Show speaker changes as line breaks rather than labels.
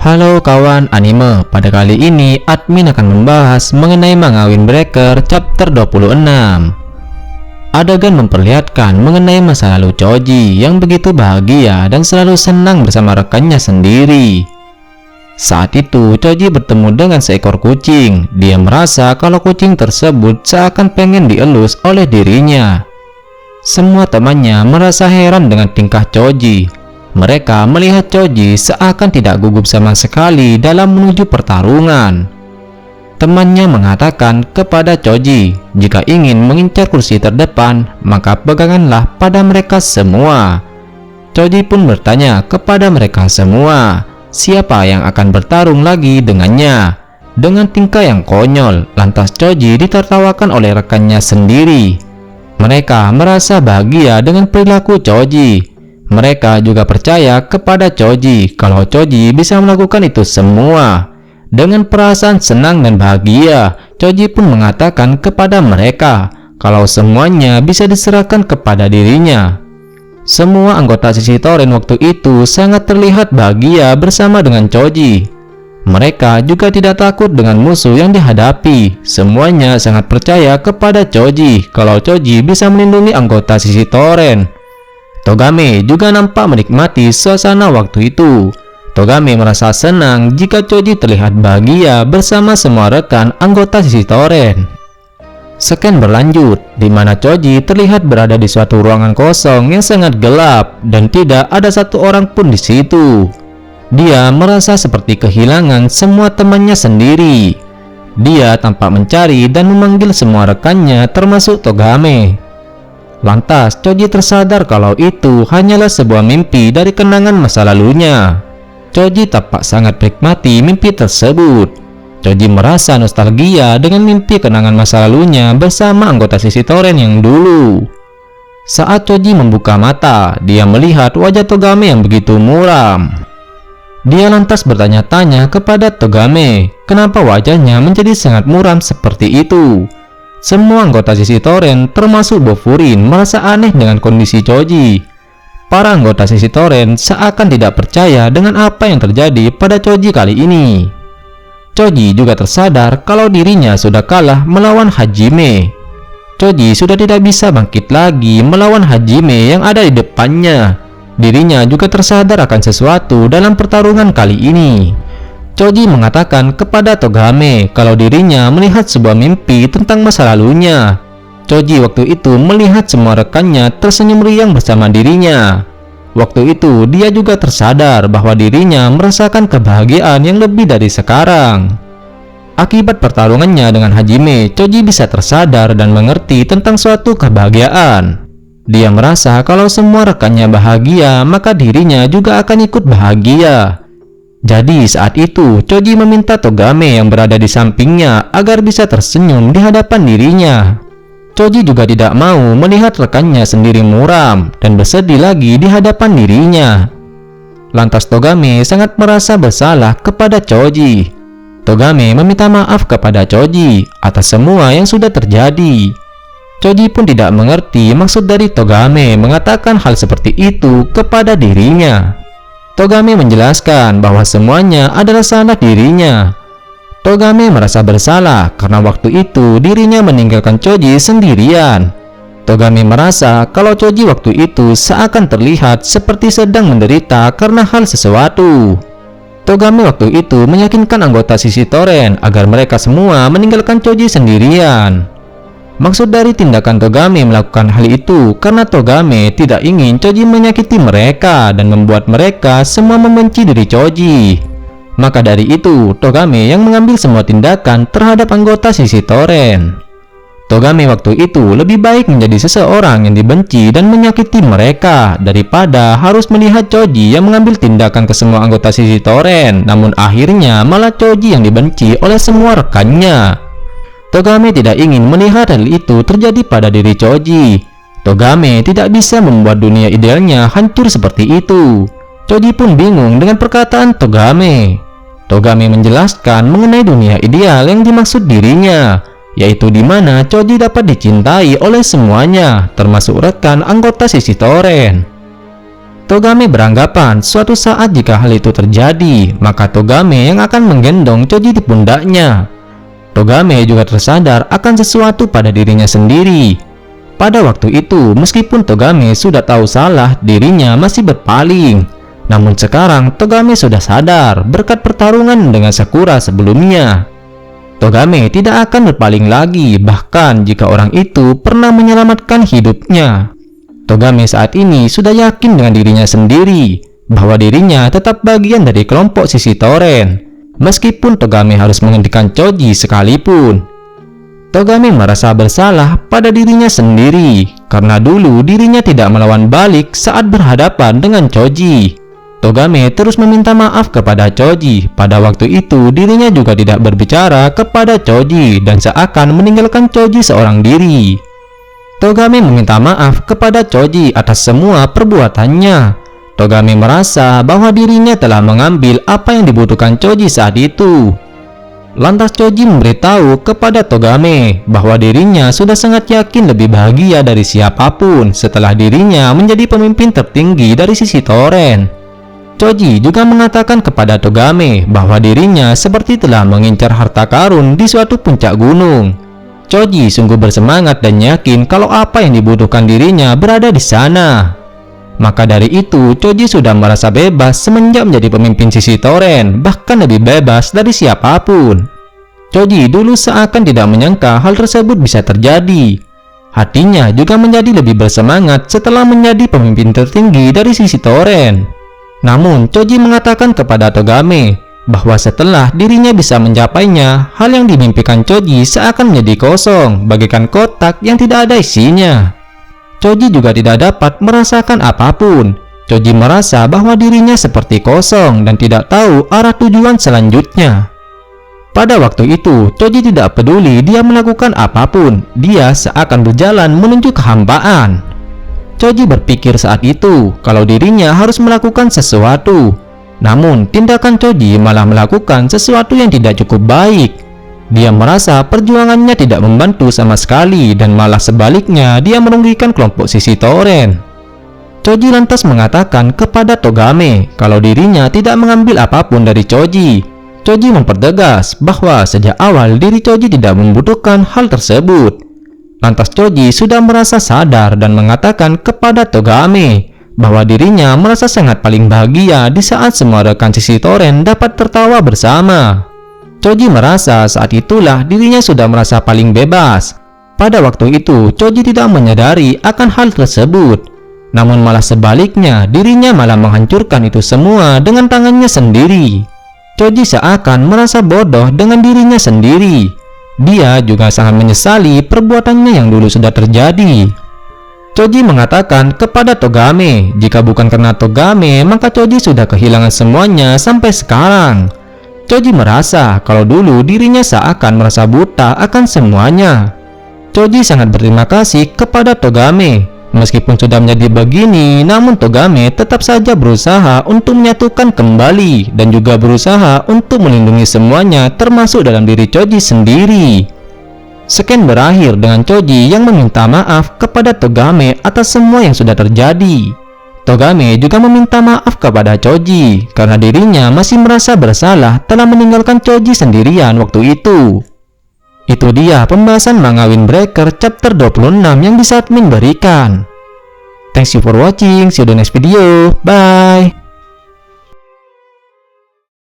Halo kawan anime, pada kali ini admin akan membahas mengenai Manga Windbreaker chapter 26. Adegan memperlihatkan mengenai masa lalu Choji yang begitu bahagia dan selalu senang bersama rekannya sendiri. Saat itu Choji bertemu dengan seekor kucing. Dia merasa kalau kucing tersebut seakan pengen dielus oleh dirinya. Semua temannya merasa heran dengan tingkah Choji. Mereka melihat Choji seakan tidak gugup sama sekali dalam menuju pertarungan. Temannya mengatakan kepada Choji, jika ingin mengincar kursi terdepan, maka peganganlah pada mereka semua. Choji pun bertanya kepada mereka semua, siapa yang akan bertarung lagi dengannya. Dengan tingkah yang konyol, lantas Choji ditertawakan oleh rekannya sendiri. Mereka merasa bahagia dengan perilaku Choji. Mereka juga percaya kepada Choji kalau Choji bisa melakukan itu semua. Dengan perasaan senang dan bahagia, Choji pun mengatakan kepada mereka kalau semuanya bisa diserahkan kepada dirinya. Semua anggota sisi Toren waktu itu sangat terlihat bahagia bersama dengan Choji. Mereka juga tidak takut dengan musuh yang dihadapi. Semuanya sangat percaya kepada Choji kalau Choji bisa melindungi anggota sisi Toren. Togame juga nampak menikmati suasana waktu itu. Togame merasa senang jika Choji terlihat bahagia bersama semua rekan anggota sisi Toren. Scan berlanjut, di mana Choji terlihat berada di suatu ruangan kosong yang sangat gelap dan tidak ada satu orang pun di situ. Dia merasa seperti kehilangan semua temannya sendiri. Dia tampak mencari dan memanggil semua rekannya termasuk Togame. Lantas Choji tersadar kalau itu hanyalah sebuah mimpi dari kenangan masa lalunya. Choji tampak sangat menikmati mimpi tersebut. Choji merasa nostalgia dengan mimpi kenangan masa lalunya bersama anggota sisi Toren yang dulu. Saat Choji membuka mata, dia melihat wajah Togame yang begitu muram. Dia lantas bertanya-tanya kepada Togame, kenapa wajahnya menjadi sangat muram seperti itu. Semua anggota sisi Toren termasuk Bofurin merasa aneh dengan kondisi Choji. Para anggota sisi Toren seakan tidak percaya dengan apa yang terjadi pada Choji kali ini. Choji juga tersadar kalau dirinya sudah kalah melawan Hajime. Choji sudah tidak bisa bangkit lagi melawan Hajime yang ada di depannya. Dirinya juga tersadar akan sesuatu dalam pertarungan kali ini. Choji mengatakan kepada Togame kalau dirinya melihat sebuah mimpi tentang masa lalunya. Choji waktu itu melihat semua rekannya tersenyum riang bersama dirinya. Waktu itu dia juga tersadar bahwa dirinya merasakan kebahagiaan yang lebih dari sekarang. Akibat pertarungannya dengan Hajime, Choji bisa tersadar dan mengerti tentang suatu kebahagiaan. Dia merasa kalau semua rekannya bahagia, maka dirinya juga akan ikut bahagia. Jadi saat itu Choji meminta Togame yang berada di sampingnya agar bisa tersenyum di hadapan dirinya. Choji juga tidak mau melihat rekannya sendiri muram dan bersedih lagi di hadapan dirinya. Lantas Togame sangat merasa bersalah kepada Choji. Togame meminta maaf kepada Choji atas semua yang sudah terjadi. Choji pun tidak mengerti maksud dari Togame mengatakan hal seperti itu kepada dirinya. Togame menjelaskan bahwa semuanya adalah salah dirinya. Togame merasa bersalah karena waktu itu dirinya meninggalkan Choji sendirian. Togame merasa kalau Choji waktu itu seakan terlihat seperti sedang menderita karena hal sesuatu. Togame waktu itu meyakinkan anggota sisi Toren agar mereka semua meninggalkan Choji sendirian. Maksud dari tindakan Togame melakukan hal itu karena Togame tidak ingin Choji menyakiti mereka dan membuat mereka semua membenci diri Choji. Maka dari itu, Togame yang mengambil semua tindakan terhadap anggota sisi Toren. Togame waktu itu lebih baik menjadi seseorang yang dibenci dan menyakiti mereka daripada harus melihat Choji yang mengambil tindakan ke semua anggota sisi Toren, namun akhirnya malah Choji yang dibenci oleh semua rekannya. Togame tidak ingin melihat hal itu terjadi pada diri Choji. Togame tidak bisa membuat dunia idealnya hancur seperti itu. Choji pun bingung dengan perkataan Togame. Togame menjelaskan mengenai dunia ideal yang dimaksud dirinya, yaitu di mana Choji dapat dicintai oleh semuanya, termasuk rekan anggota sisi Toren. Togame beranggapan suatu saat jika hal itu terjadi, maka Togame yang akan menggendong Choji di pundaknya. Togame juga tersadar akan sesuatu pada dirinya sendiri. Pada waktu itu, meskipun Togame sudah tahu salah, dirinya masih berpaling. Namun sekarang Togame sudah sadar berkat pertarungan dengan Sakura sebelumnya. Togame tidak akan berpaling lagi, bahkan jika orang itu pernah menyelamatkan hidupnya. Togame saat ini sudah yakin dengan dirinya sendiri bahwa dirinya tetap bagian dari kelompok Sisi Toren, meskipun Togame harus menghentikan Choji sekalipun. Togame merasa bersalah pada dirinya sendiri karena dulu dirinya tidak melawan balik saat berhadapan dengan Choji. Togame terus meminta maaf kepada Choji. Pada waktu itu dirinya juga tidak berbicara kepada Choji dan seakan meninggalkan Choji seorang diri. Togame meminta maaf kepada Choji atas semua perbuatannya. Togame merasa bahwa dirinya telah mengambil apa yang dibutuhkan Choji saat itu. Lantas Choji memberitahu kepada Togame bahwa dirinya sudah sangat yakin lebih bahagia dari siapapun setelah dirinya menjadi pemimpin tertinggi dari Sisi Toren. Choji juga mengatakan kepada Togame bahwa dirinya seperti telah mengincar harta karun di suatu puncak gunung. Choji sungguh bersemangat dan yakin kalau apa yang dibutuhkan dirinya berada di sana. Maka dari itu, Choji sudah merasa bebas semenjak menjadi pemimpin Sisi Toren, bahkan lebih bebas dari siapapun. Choji dulu seakan tidak menyangka hal tersebut bisa terjadi. Hatinya juga menjadi lebih bersemangat setelah menjadi pemimpin tertinggi dari Sisi Toren. Namun, Choji mengatakan kepada Togame bahwa setelah dirinya bisa mencapainya, hal yang dimimpikan Choji seakan menjadi kosong, bagaikan kotak yang tidak ada isinya. Choji juga tidak dapat merasakan apapun. Choji merasa bahwa dirinya seperti kosong dan tidak tahu arah tujuan selanjutnya. Pada waktu itu, Choji tidak peduli dia melakukan apapun. Dia seakan berjalan menuju kehampaan. Choji berpikir saat itu kalau dirinya harus melakukan sesuatu. Namun, tindakan Choji malah melakukan sesuatu yang tidak cukup baik. Dia merasa perjuangannya tidak membantu sama sekali dan malah sebaliknya dia merugikan kelompok Sisi Toren. Choji lantas mengatakan kepada Togame kalau dirinya tidak mengambil apapun dari Choji. Choji mempertegas bahwa sejak awal diri Choji tidak membutuhkan hal tersebut. Lantas Choji sudah merasa sadar dan mengatakan kepada Togame bahwa dirinya merasa sangat paling bahagia di saat semua rekan Sisi Toren dapat tertawa bersama. Choji merasa saat itulah dirinya sudah merasa paling bebas. Pada waktu itu, Choji tidak menyadari akan hal tersebut. Namun malah sebaliknya, dirinya malah menghancurkan itu semua dengan tangannya sendiri. Choji seakan merasa bodoh dengan dirinya sendiri. Dia juga sangat menyesali perbuatannya yang dulu sudah terjadi. Choji mengatakan kepada Togame, jika bukan karena Togame, maka Choji sudah kehilangan semuanya sampai sekarang. Choji merasa kalau dulu dirinya seakan merasa buta akan semuanya. Choji sangat berterima kasih kepada Togame. Meskipun sudah menjadi begini, namun Togame tetap saja berusaha untuk menyatukan kembali dan juga berusaha untuk melindungi semuanya termasuk dalam diri Choji sendiri. Scan berakhir dengan Choji yang meminta maaf kepada Togame atas semua yang sudah terjadi. Togame juga meminta maaf kepada Choji karena dirinya masih merasa bersalah telah meninggalkan Choji sendirian waktu itu. Itu dia pembahasan manga Windbreaker chapter 26 yang bisa admin berikan. Thanks you for watching, see you the next video, bye.